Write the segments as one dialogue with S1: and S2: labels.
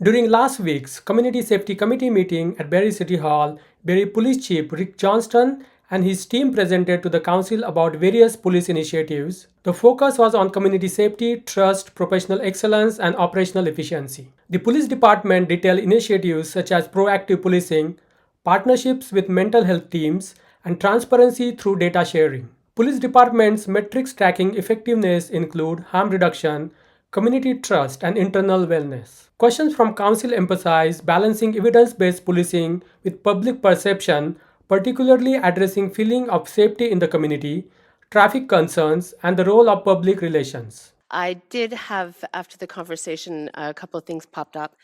S1: During last week's Community Safety Committee meeting at Barrie City Hall, Barrie Police Chief Rick Johnston and his team presented to the Council about various police initiatives. The focus was on community safety, trust, professional excellence, and operational efficiency. The police department detailed initiatives such as proactive policing, partnerships with mental health teams, and transparency through data sharing. Police department's metrics tracking effectiveness include harm reduction, community trust, and internal wellness. Questions from Council emphasize balancing evidence-based policing with public perception, particularly addressing feeling of safety in the community, traffic concerns, and the role of public relations.
S2: I did have, after the conversation, a couple of things popped up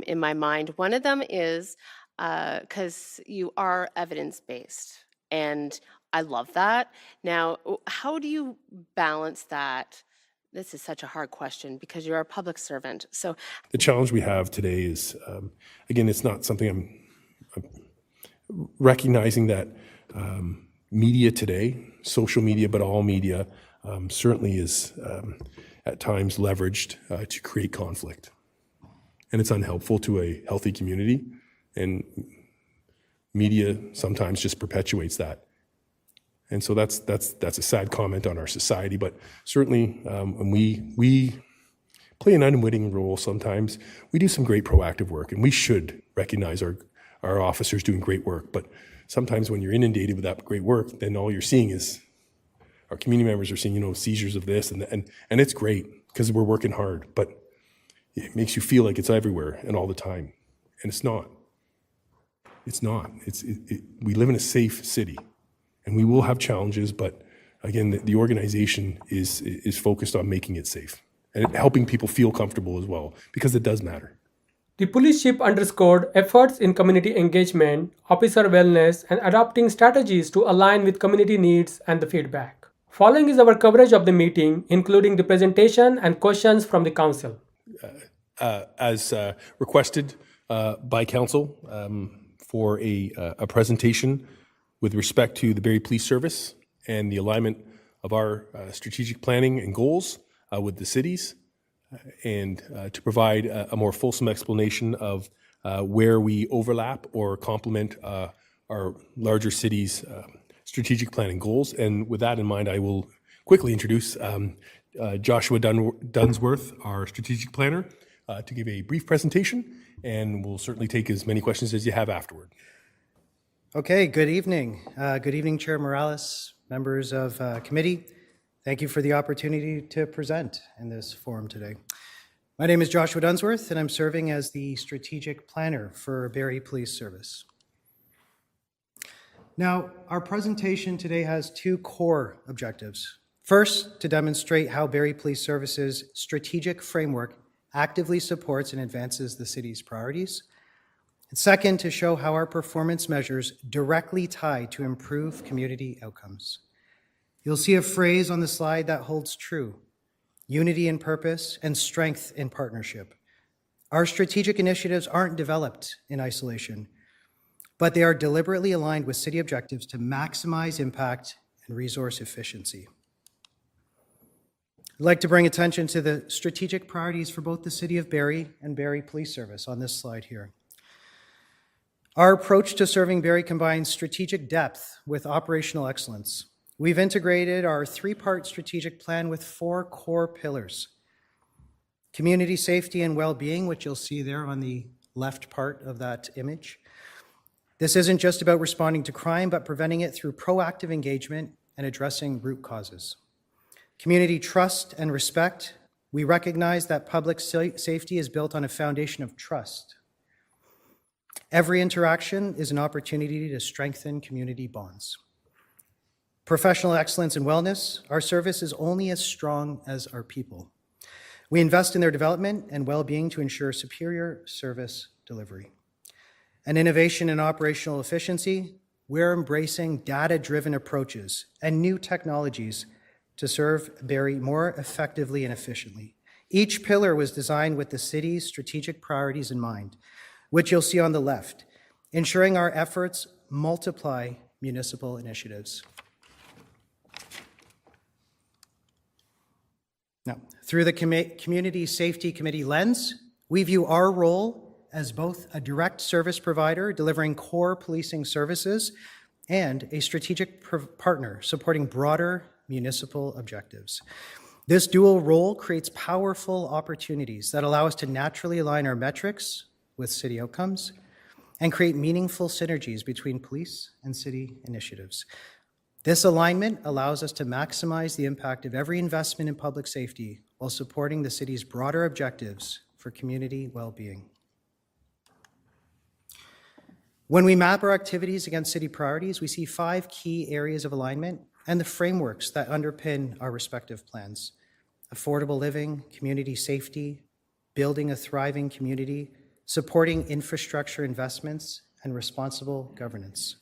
S2: in my mind. One of them is because you are evidence-based, and I love that. Now, how do you balance that? This is such a hard question because you're a public servant. So
S3: the challenge we have today is, again, it's not something I'm recognizing that media today, social media, but all media, certainly is at times leveraged to create conflict. And it's unhelpful to a healthy community. And media sometimes just perpetuates that. And so that's a sad comment on our society, but certainly when we play an unwitting role sometimes, we do some great proactive work, and we should recognize our officers doing great work. But sometimes when you're inundated with that great work, then all you're seeing is our community members are seeing, seizures of this, and it's great because we're working hard, but it makes you feel like it's everywhere and all the time, and it's not. It's not. We live in a safe city. And we will have challenges, but again, the organization is focused on making it safe and helping people feel comfortable as well, because it does matter.
S1: The police chief underscored efforts in community engagement, officer wellness, and adopting strategies to align with community needs and the feedback. Following is our coverage of the meeting, including the presentation and questions from the council.
S3: As requested by council for a presentation with respect to the Barrie Police Service and the alignment of our strategic planning and goals with the cities, and to provide a more fulsome explanation of where we overlap or complement our larger cities' strategic planning goals. And with that in mind, I will quickly introduce Joshua Dunsworth, our strategic planner, to give a brief presentation, and we'll certainly take as many questions as you have afterward.
S4: Okay, good evening. Good evening, Chair Morales, members of committee. Thank you for the opportunity to present in this forum today. My name is Joshua Dunsworth, and I'm serving as the strategic planner for Barrie Police Service. Now, our presentation today has two core objectives. First, to demonstrate how Barrie Police Service's strategic framework actively supports and advances the city's priorities. And second, to show how our performance measures directly tie to improve community outcomes. You'll see a phrase on the slide that holds true: unity in purpose and strength in partnership. Our strategic initiatives aren't developed in isolation, but they are deliberately aligned with city objectives to maximize impact and resource efficiency. I'd like to bring attention to the strategic priorities for both the City of Barrie and Barrie Police Service on this slide here. Our approach to serving Barrie combines strategic depth with operational excellence. We've integrated our three-part strategic plan with four core pillars: community safety and well-being, which you'll see there on the left part of that image. This isn't just about responding to crime, but preventing it through proactive engagement and addressing root causes. Community trust and respect. We recognize that public safety is built on a foundation of trust. Every interaction is an opportunity to strengthen community bonds. Professional excellence and wellness. Our service is only as strong as our people. We invest in their development and well-being to ensure superior service delivery. And innovation and operational efficiency. We're embracing data-driven approaches and new technologies to serve Barrie more effectively and efficiently. Each pillar was designed with the city's strategic priorities in mind, which you'll see on the left, ensuring our efforts multiply municipal initiatives. Now, through the Community Safety Committee lens, We view our role as both a direct service provider delivering core policing services and a strategic partner supporting broader municipal objectives. This dual role creates powerful opportunities that allow us to naturally align our metrics with city outcomes and create meaningful synergies between police and city initiatives. This alignment allows us to maximize the impact of every investment in public safety while supporting the city's broader objectives for community well-being. When we map our activities against city priorities, we see 5 key areas of alignment and the frameworks that underpin our respective plans: affordable living, community safety, building a thriving community, supporting infrastructure investments, and responsible governance.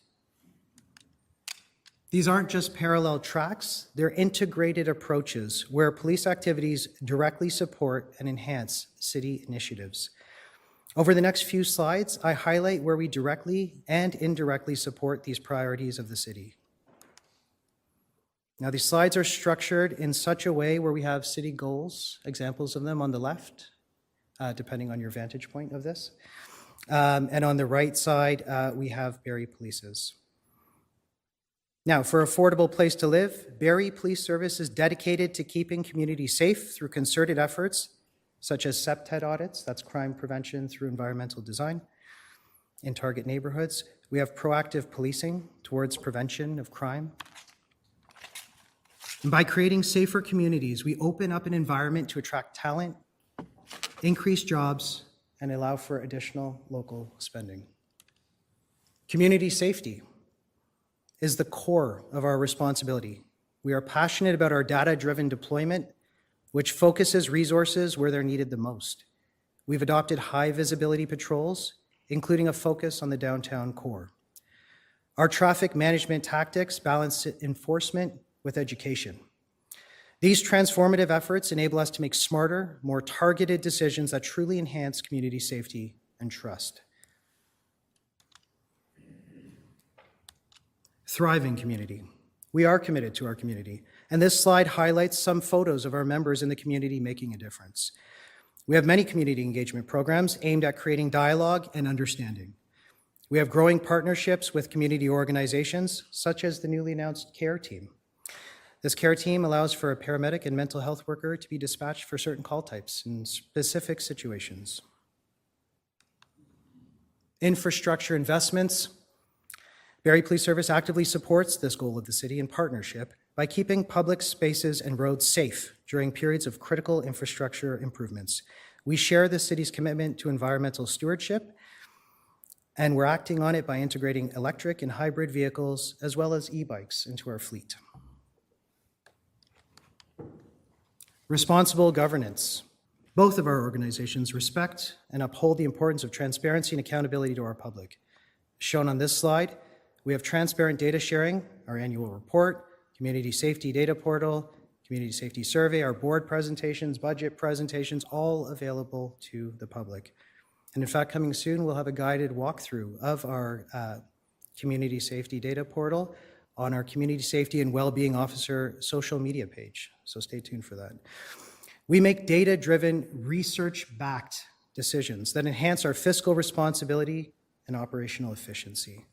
S4: These aren't just parallel tracks, they're integrated approaches where police activities directly support and enhance city initiatives. Over the next few slides, I highlight where we directly and indirectly support these priorities of the city. Now, these slides are structured in such a way where we have city goals, examples of them on the left, depending on your vantage point of this. And on the right side, we have Barrie Police's. Now, for affordable place to live, Barrie Police Service is dedicated to keeping communities safe through concerted efforts such as SEPTED audits, that's crime prevention through environmental design, in target neighborhoods. We have proactive policing towards prevention of crime. And by creating safer communities, we open up an environment to attract talent, increase jobs, and allow for additional local spending. Community safety is the core of our responsibility. We are passionate about our data-driven deployment, which focuses resources where they're needed the most. We've adopted high visibility patrols, including a focus on the downtown core. Our traffic management tactics balance enforcement with education. These transformative efforts enable us to make smarter, more targeted decisions that truly enhance community safety and trust. Thriving community. We are committed to our community, and this slide highlights some photos of our members in the community making a difference. We have many community engagement programs aimed at creating dialogue and understanding. We have growing partnerships with community organizations, such as the newly announced CARE team. This CARE team allows for a paramedic and mental health worker to be dispatched for certain call types in specific situations. Infrastructure investments. Barrie Police Service actively supports this goal of the city in partnership by keeping public spaces and roads safe during periods of critical infrastructure improvements. We share the city's commitment to environmental stewardship, and we're acting on it by integrating electric and hybrid vehicles as well as e-bikes into our fleet. Responsible governance. Both of our organizations respect and uphold the importance of transparency and accountability to our public. Shown on this slide, we have transparent data sharing, our annual report, community safety data portal, community safety survey, our board presentations, budget presentations, all available to the public. And in fact, coming soon, we'll have a guided walkthrough of our community safety data portal on our Community Safety and Wellbeing Officer social media page. So stay tuned for that. We make data-driven, research-backed decisions that enhance our fiscal responsibility and operational efficiency.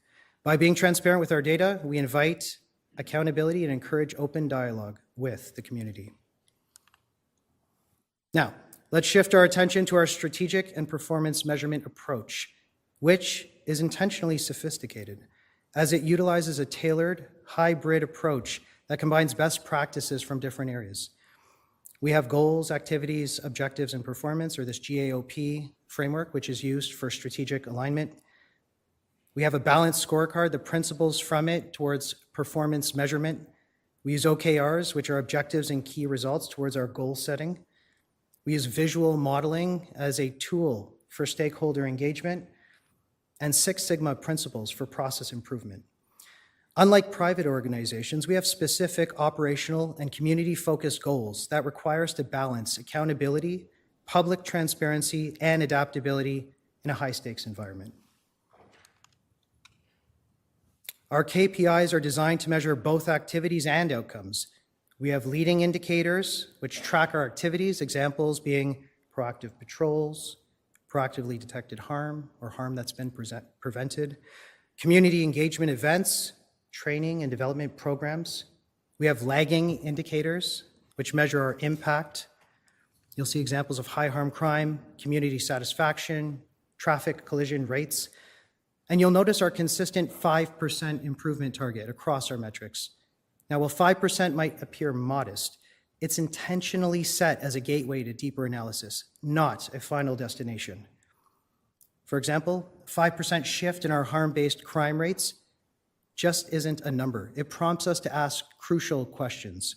S4: By being transparent with our data, we invite accountability and encourage open dialogue with the community. Now, let's shift our attention to our strategic and performance measurement approach, which is intentionally sophisticated, as it utilizes a tailored, hybrid approach that combines best practices from different areas. We have goals, activities, objectives, and performance, or this GAOP framework, which is used for strategic alignment. We have a balanced scorecard, the principles from it towards performance measurement. We use OKRs, which are objectives and key results towards our goal setting. We use visual modeling as a tool for stakeholder engagement, and Six Sigma principles for process improvement. Unlike private organizations, we have specific operational and community-focused goals that require us to balance accountability, public transparency, and adaptability in a high-stakes environment. Our KPIs are designed to measure both activities and outcomes. We have leading indicators which track our activities, examples being proactive patrols, proactively detected harm or harm that's been prevented, community engagement events, training and development programs. We have lagging indicators, which measure our impact. You'll see examples of high harm crime, community satisfaction, traffic collision rates, and you'll notice our consistent 5% improvement target across our metrics. Now, while 5% might appear modest, it's intentionally set as a gateway to deeper analysis, not a final destination. For example, 5% shift in our harm-based crime rates just isn't a number. It prompts us to ask crucial questions.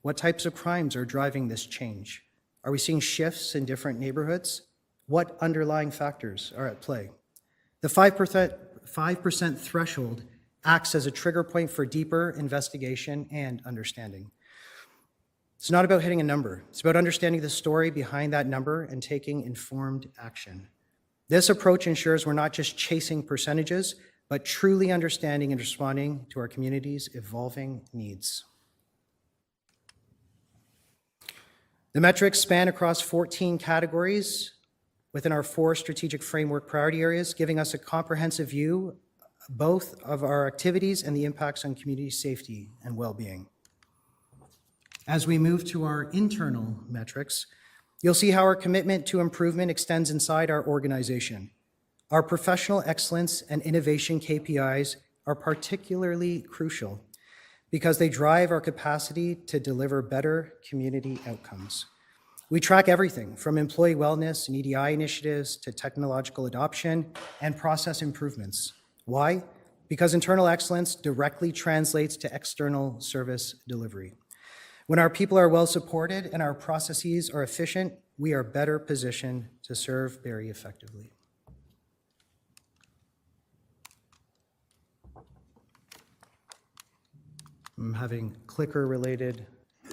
S4: What types of crimes are driving this change? Are we seeing shifts in different neighborhoods? What underlying factors are at play? The 5% threshold acts as a trigger point for deeper investigation and understanding. It's not about hitting a number. It's about understanding the story behind that number and taking informed action. This approach ensures we're not just chasing percentages, but truly understanding and responding to our community's evolving needs. The metrics span across 14 categories within our 4 strategic framework priority areas, giving us a comprehensive view both of our activities and the impacts on community safety and well-being. As we move to our internal metrics, you'll see how our commitment to improvement extends inside our organization. Our professional excellence and innovation KPIs are particularly crucial because they drive our capacity to deliver better community outcomes. We track everything from employee wellness and EDI initiatives to technological adoption and process improvements. Why? Because internal excellence directly translates to external service delivery. When our people are well supported and our processes are efficient, we are better positioned to serve Barrie effectively. I'm having clicker-related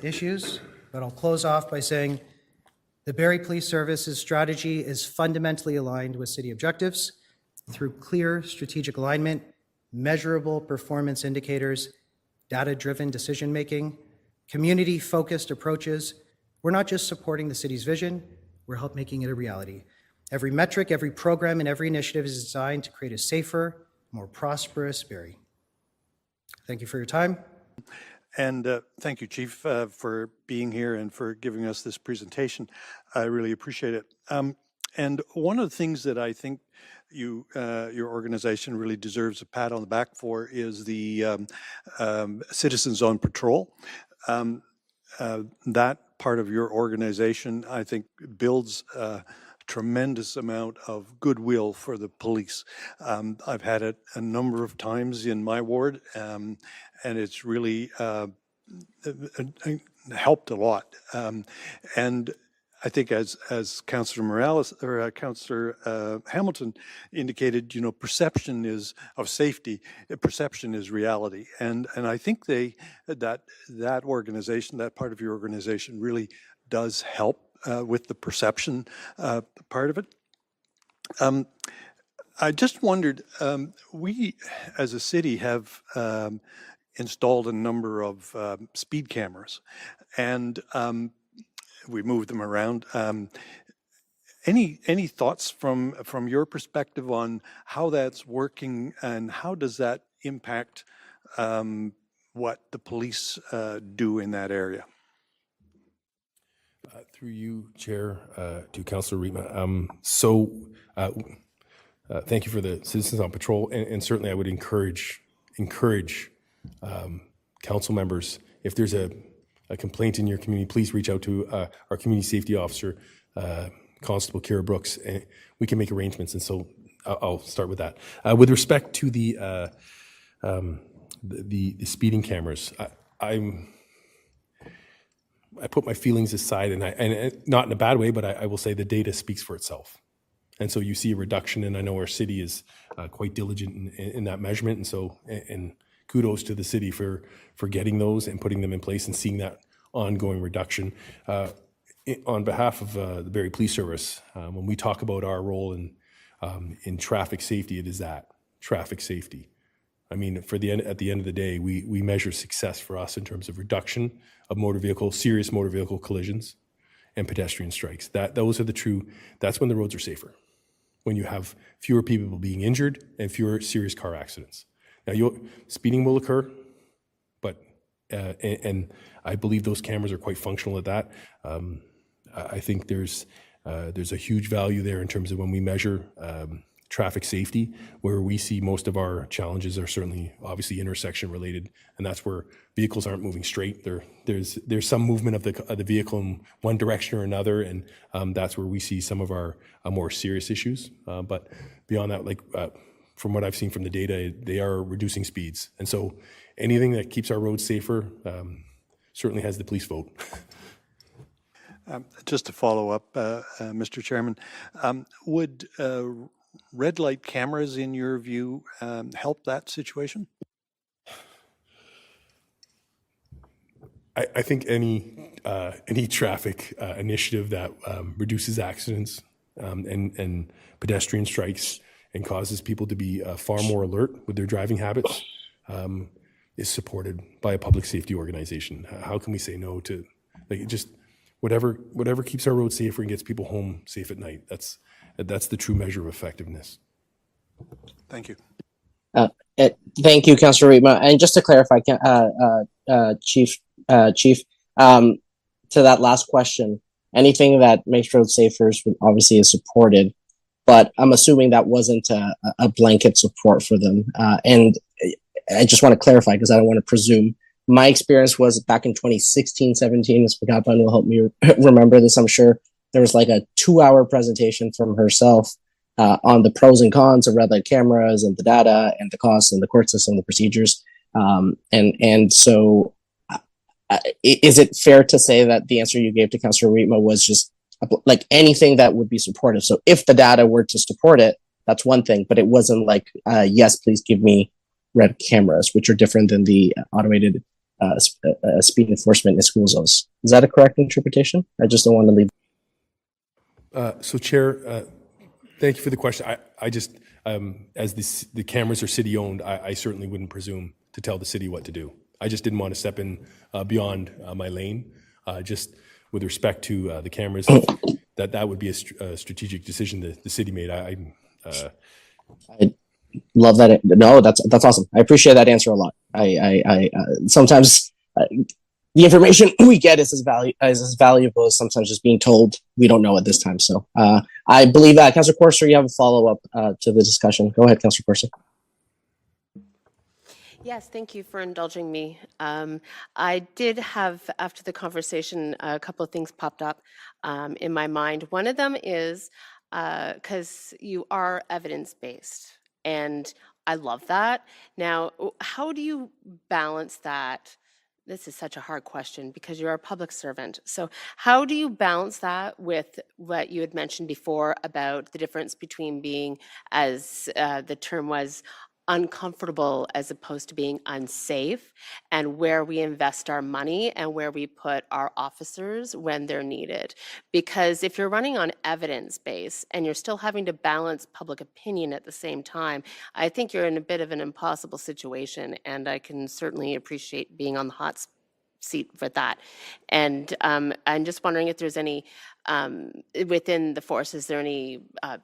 S4: issues, but I'll close off by saying the Barrie Police Service's strategy is fundamentally aligned with city objectives through clear strategic alignment, measurable performance indicators, data-driven decision-making, community-focused approaches. We're not just supporting the city's vision, we're helping making it a reality. Every metric, every program, and every initiative is designed to create a safer, more prosperous Barrie. Thank you for your time.
S5: And thank you, Chief, for being here and for giving us this presentation. I really appreciate it. And one of the things that I think your organization really deserves a pat on the back for is the Citizens on Patrol. That part of your organization, I think, builds a tremendous amount of goodwill for the police. I've had it a number of times in my ward, and it's really helped a lot. And I think as Councillor Morales or Councillor Hamilton indicated, you know, perception is of safety. Perception is reality, and I think that organization, that part of your organization, really does help with the perception part of it. I just wondered, we as a city have installed a number of speed cameras, and we moved them around. Any thoughts from your perspective on how that's working and how does that impact what the police do in that area?
S3: Through you, Chair, to Councillor Rietma. Thank you for the Citizens on Patrol, and certainly I would encourage council members, if there's a complaint in your community, please reach out to our community safety officer, Constable Kira Brooks, and we can make arrangements. And so I'll start with that. With respect to the speeding cameras, I put my feelings aside, and not in a bad way, but I will say the data speaks for itself. And so you see a reduction, and I know our city is quite diligent in that measurement, and so and kudos to the city for getting those and putting them in place and seeing that ongoing reduction. On behalf of the Barrie Police Service, when we talk about our role in traffic safety, it is that, traffic safety. I mean, at the end of the day, we measure success for us in terms of reduction of serious motor vehicle collisions, and pedestrian strikes. Those are that's when the roads are safer, when you have fewer people being injured and fewer serious car accidents. Now, speeding will occur, but and I believe those cameras are quite functional at that. I think there's a huge value there in terms of when we measure traffic safety, where we see most of our challenges are certainly obviously intersection related, and that's where vehicles aren't moving straight. There's some movement of the vehicle in one direction or another, and that's where we see some of our more serious issues. But beyond that, from what I've seen from the data, they are reducing speeds, and so anything that keeps our roads safer certainly has the police vote.
S5: Just to follow up, Mr. Chairman, would red light cameras, in your view, help that situation?
S3: I think any traffic initiative that reduces accidents and pedestrian strikes and causes people to be far more alert with their driving habits is supported by a public safety organization. How can we say no to just whatever keeps our roads safer and gets people home safe at night? That's the true measure of effectiveness.
S5: Thank you.
S6: Thank you, Councillor Rietma. And just to clarify, Chief, to that last question, anything that makes roads safer obviously is supported, but I'm assuming that wasn't a blanket support for them. And I just want to clarify because I don't want to presume. My experience was back in 2016, 17, Ms. McAlpine will help me remember this, I'm sure. There was like a 2-hour presentation from herself on the pros and cons of red light cameras and the data and the costs and the court system, the procedures. And so is it fair to say that the answer you gave to Councillor Rietma was just like anything that would be supportive? So if the data were to support it, that's one thing, but it wasn't like, yes, please give me red cameras, which are different than the automated speed enforcement in school zones. Is that a correct interpretation? I just don't want to leave.
S3: So, Chair, thank you for the question. I just, as the cameras are city-owned, I certainly wouldn't presume to tell the city what to do. I just didn't want to step in beyond my lane. Just with respect to the cameras, that would be a strategic decision that the city made. I
S6: love that. No, that's awesome. I appreciate that answer a lot. I sometimes the information we get is as valuable as sometimes just being told we don't know at this time. So I believe that Councillor Corser, you have a follow up to the discussion. Go ahead, Councillor Corser.
S2: Yes, thank you for indulging me. I did have, after the conversation, a couple of things popped up in my mind. One of them is because you are evidence-based, and I love that. Now, how do you balance that? This is such a hard question because you're a public servant. So how do you balance that with what you had mentioned before about the difference between being, as the term was, uncomfortable as opposed to being unsafe, and where we invest our money and where we put our officers when they're needed? Because if you're running on evidence base and you're still having to balance public opinion at the same time, I think you're in a bit of an impossible situation, and I can certainly appreciate being on the hot seat for that. And I'm just wondering if there's any, within the force, is there any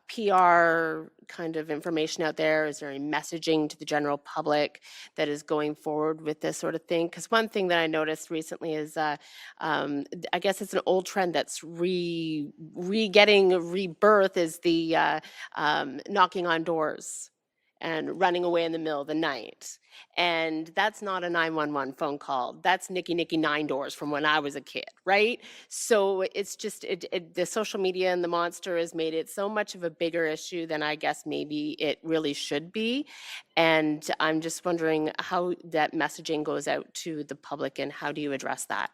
S2: PR kind of information out there? Is there any messaging to the general public that is going forward with this sort of thing? Because one thing that I noticed recently is, I guess it's an old trend that's getting rebirth, is the knocking on doors and running away in the middle of the night. And that's not a 911 phone call. That's Nicky 9 doors from when I was a kid, right? So it's just, the social media and the monster has made it so much of a bigger issue than I guess maybe it really should be. And I'm just wondering how that messaging goes out to the public, and how do you address that?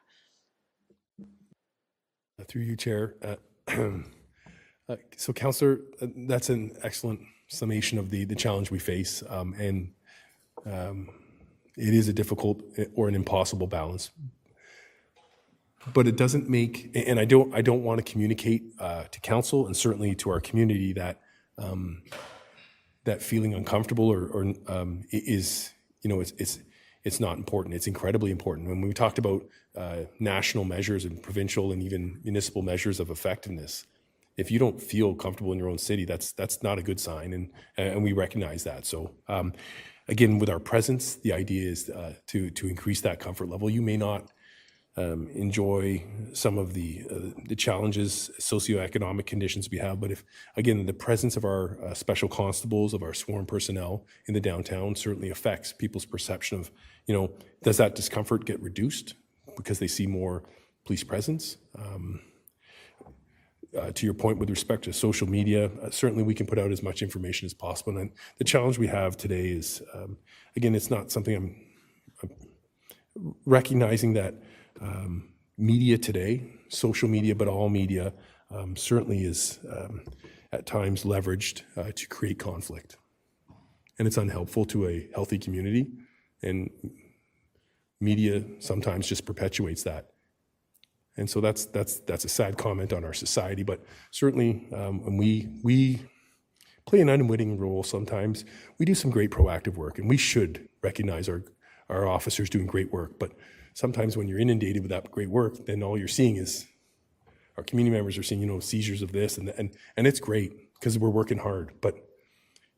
S3: Through you, Chair. So, Councillor, that's an excellent summation of the challenge we face, and it is a difficult or an impossible balance. But it doesn't make, and I don't want to communicate to council and certainly to our community that that feeling uncomfortable or is, it's it's not important. It's incredibly important. When we talked about national measures and provincial and even municipal measures of effectiveness, if you don't feel comfortable in your own city, that's not a good sign, and we recognize that. So again, with our presence, the idea is to increase that comfort level. You may not enjoy some of the challenges, socioeconomic conditions we have, but if, again, the presence of our special constables, of our sworn personnel in the downtown certainly affects people's perception of, does that discomfort get reduced because they see more police presence? To your point with respect to social media, certainly we can put out as much information as possible. And the challenge we have today is, again, it's not something I'm recognizing that media today, social media, but all media, certainly is at times leveraged to create conflict. And it's unhelpful to a healthy community. And media sometimes just perpetuates that. And so that's a sad comment on our society, but certainly when we play an unwitting role sometimes, we do some great proactive work, and we should recognize our officers doing great work. But sometimes when you're inundated with that great work, then all you're seeing is our community members are seeing, seizures of this, and it's great because we're working hard, but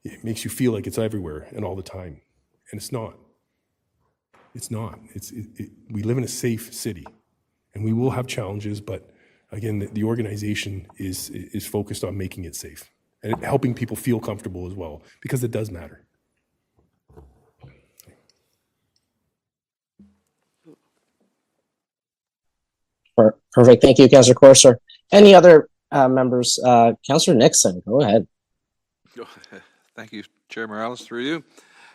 S3: it makes you feel like it's everywhere and all the time, and it's not. It's not. We live in a safe city. And we will have challenges, but again, the organization is focused on making it safe and helping people feel comfortable as well, because it does matter.
S6: Perfect. Thank you, Councillor Corser. Any other members? Councillor Nixon, go ahead.
S7: Thank you, Chair Morales, through you.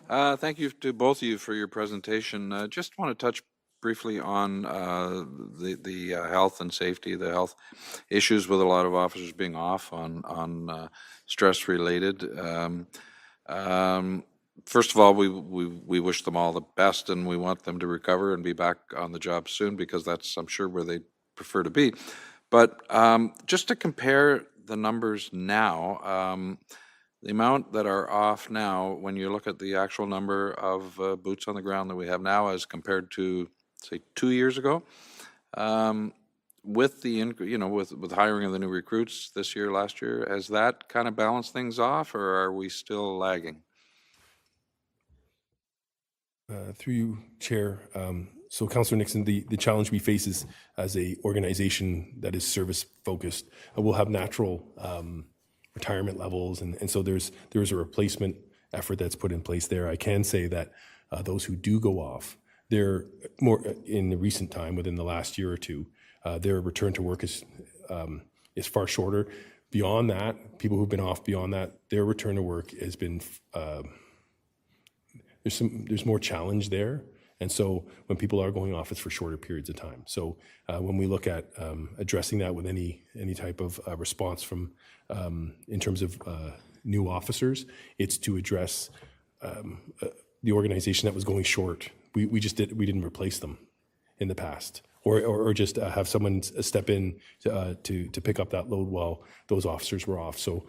S7: Thank you to both of you for your presentation. Just want to touch briefly on the health and safety, the health issues with a lot of officers being off on stress related. First of all, we wish them all the best, and we want them to recover and be back on the job soon, because that's, I'm sure, where they prefer to be. But just to compare the numbers now, the amount that are off now, when you look at the actual number of boots on the ground that we have now as compared to, say, 2 years ago, with the with hiring of the new recruits this year, last year, has that kind of balanced things off, or are we still lagging?
S3: Through you, Chair. So, Councillor Nixon, the challenge we face is, as a organization that is service focused, we'll have natural retirement levels, and so there's a replacement effort that's put in place there. I can say that those who do go off, they're more in the recent time, within the last year or two, their return to work is far shorter. Beyond that, people who've been off beyond that, their return to work has been there's more challenge there, and so when people are going off, it's for shorter periods of time. So when we look at addressing that with any type of response from in terms of new officers, it's to address the organization that was going short. We didn't replace them in the past, or just have someone step in to pick up that load while those officers were off. So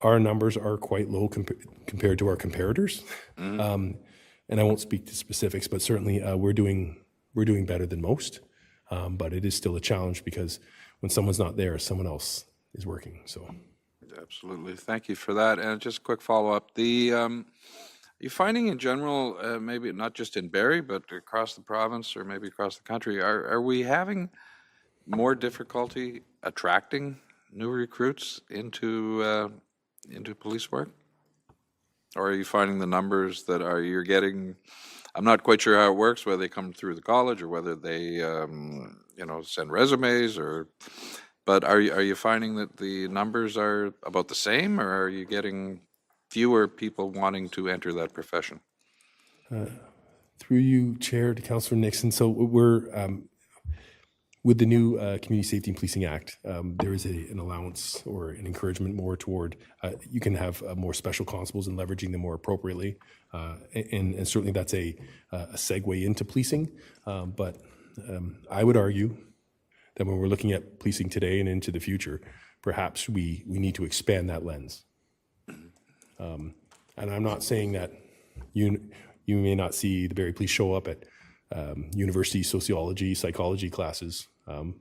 S3: our numbers are quite low compared to our comparators, and I won't speak to specifics, but certainly we're doing better than most. But it is still a challenge, because when someone's not there, someone else is working. So,
S7: absolutely, thank you for that. And just a quick follow-up: you're finding in general, maybe not just in Barrie, but across the province or maybe across the country, are we having more difficulty attracting new recruits into police work? Or are you finding the numbers that you're getting? I'm not quite sure how it works, whether they come through the college or whether they send resumes, but are you finding that the numbers are about the same, or are you getting fewer people wanting to enter that profession?
S3: Through you, Chair, to Councillor Nixon. So we're with the new Community Safety and Policing Act, there is an allowance or an encouragement more toward you can have more special constables and leveraging them more appropriately, and certainly that's a segue into policing. But I would argue that when we're looking at policing today and into the future, perhaps we need to expand that lens. And I'm not saying that You may not see the Barrie Police show up at university sociology, psychology classes,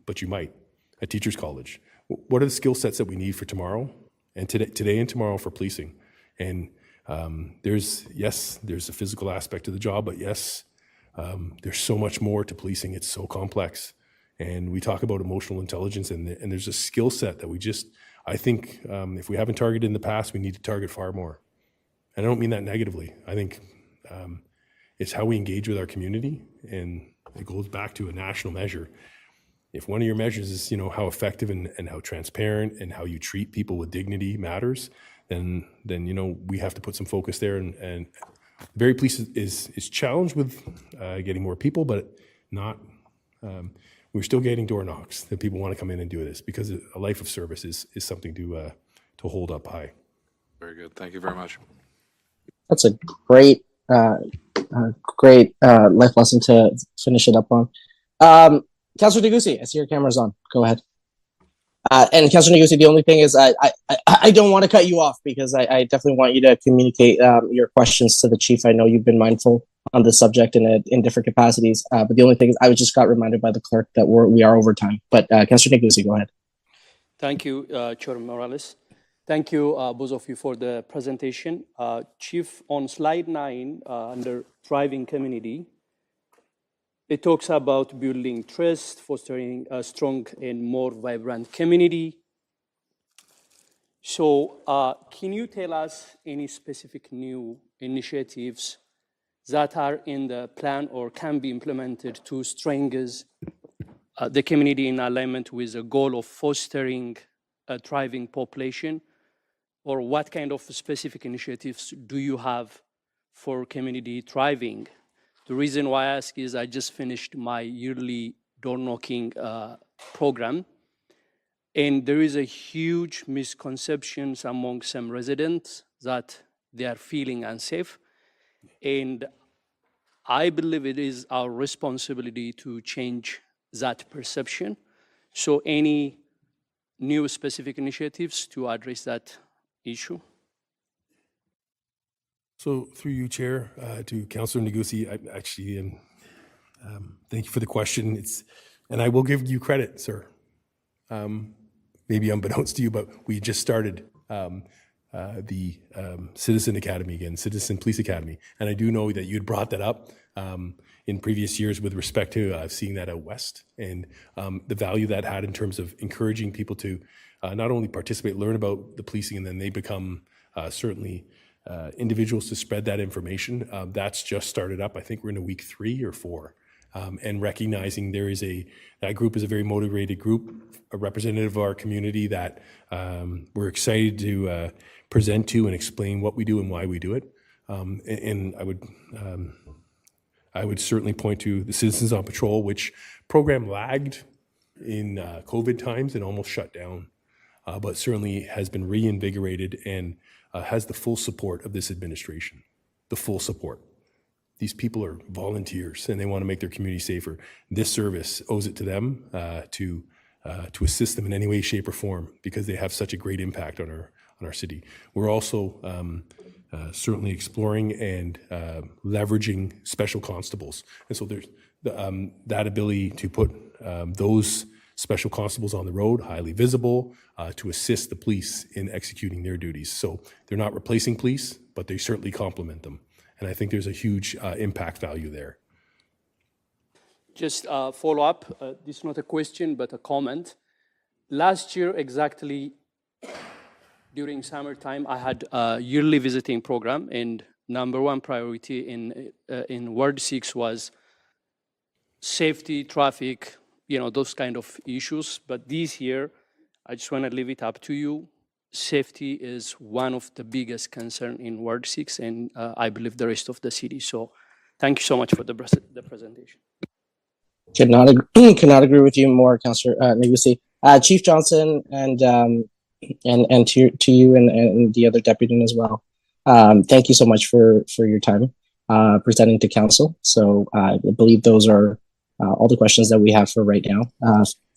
S3: but you might at Teachers College. What are the skill sets that we need for tomorrow and today and tomorrow for policing? And there's a physical aspect to the job, but yes, there's so much more to policing. It's so complex. And we talk about emotional intelligence, and there's a skill set that I think if we haven't targeted in the past, we need to target far more. And I don't mean that negatively. I think it's how we engage with our community, and it goes back to a national measure. If one of your measures is, how effective and how transparent and how you treat people with dignity matters, then we have to put some focus there. And Barrie Police is challenged with getting more people, but not. We're still getting door knocks that people want to come in and do this, because a life of service is something to hold up high.
S7: Very good. Thank you very much.
S6: That's a great life lesson to finish it up on. Councillor Degusi, I see your camera's on. Go ahead. And Councillor Degusi, the only thing is I don't want to cut you off, because I definitely want you to communicate your questions to the chief. I know you've been mindful on this subject in different capacities, but the only thing is I just got reminded by the clerk that we are over time. But Councillor Degusi, go ahead.
S8: Thank you, Chair Morales. Thank you, both of you, for the presentation. Chief, on slide 9, under thriving community, it talks about building trust, fostering a strong and more vibrant community. So can you tell us any specific new initiatives that are in the plan or can be implemented to strengthen the community in alignment with the goal of fostering a thriving population? Or what kind of specific initiatives do you have for community thriving? The reason why I ask is I just finished my yearly door knocking program, and there is a huge misconceptions among some residents that they are feeling unsafe. And I believe it is our responsibility to change that perception. So any new specific initiatives to address that issue?
S3: So through you, Chair, to Councillor Negusi, I actually thank you for the question. And I will give you credit, sir. Maybe unbeknownst to you, but we just started the Citizen Academy again, Citizen Police Academy. And I do know that you had brought that up in previous years with respect to seeing that out west, and the value that had in terms of encouraging people to not only participate, learn about the policing, and then they become certainly individuals to spread that information. That's just started up. I think we're in week 3 or 4. And recognizing that group is a very motivated group, a representative of our community that we're excited to present to and explain what we do and why we do it. And I would certainly point to the Citizens on Patrol, which program lagged in COVID times and almost shut down, but certainly has been reinvigorated and has the full support of this administration, the full support. These people are volunteers and they want to make their community safer. This service owes it to them to assist them in any way, shape, or form, because they have such a great impact on our city. We're also certainly exploring and leveraging special constables, and so there's that ability to put those special constables on the road, highly visible, to assist the police in executing their duties. So they're not replacing police, but they certainly complement them. And I think there's a huge impact value there.
S8: Just follow up, this is not a question, but a comment. Last year, exactly during summertime, I had a yearly visiting program, and number 1 priority in Ward 6 was safety, traffic, those kind of issues. But this year, I just want to leave it up to you. Safety is one of the biggest concern in Ward 6, and I believe the rest of the city. So thank you so much for the presentation.
S6: Could not agree with you more, Councillor Negusi. Chief Johnston and to you and the other deputy as well. Thank you so much for your time presenting to council. So I believe those are all the questions that we have for right now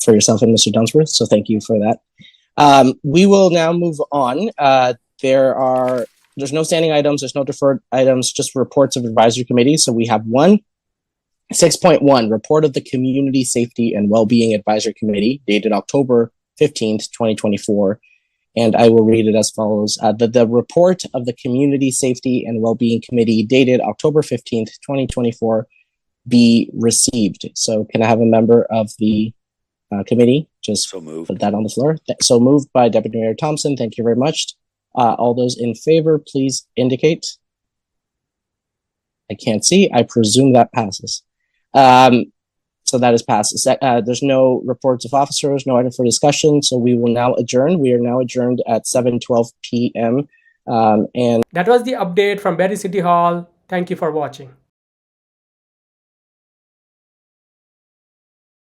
S6: for yourself and Mr. Dunsworth. So thank you for that. We will now move on. There are There's no standing items, there's no deferred items, just reports of advisory committees. So we have 6.1, report of the Community Safety and Wellbeing Advisory Committee, dated October 15th, 2024. And I will read it as follows. The report of the Community Safety and Wellbeing Committee, dated October 15th, 2024, be received. So can I have a member of the committee just put that on the floor? So moved by Deputy Mayor Thompson. Thank you very much. All those in favor, please indicate. I can't see. I presume that passes. So that is passed. There's no reports of officers, no item for discussion. So we will now adjourn. We are now adjourned at 7:12 p.m. And
S1: that was the update from Barrie City Hall. Thank you for watching.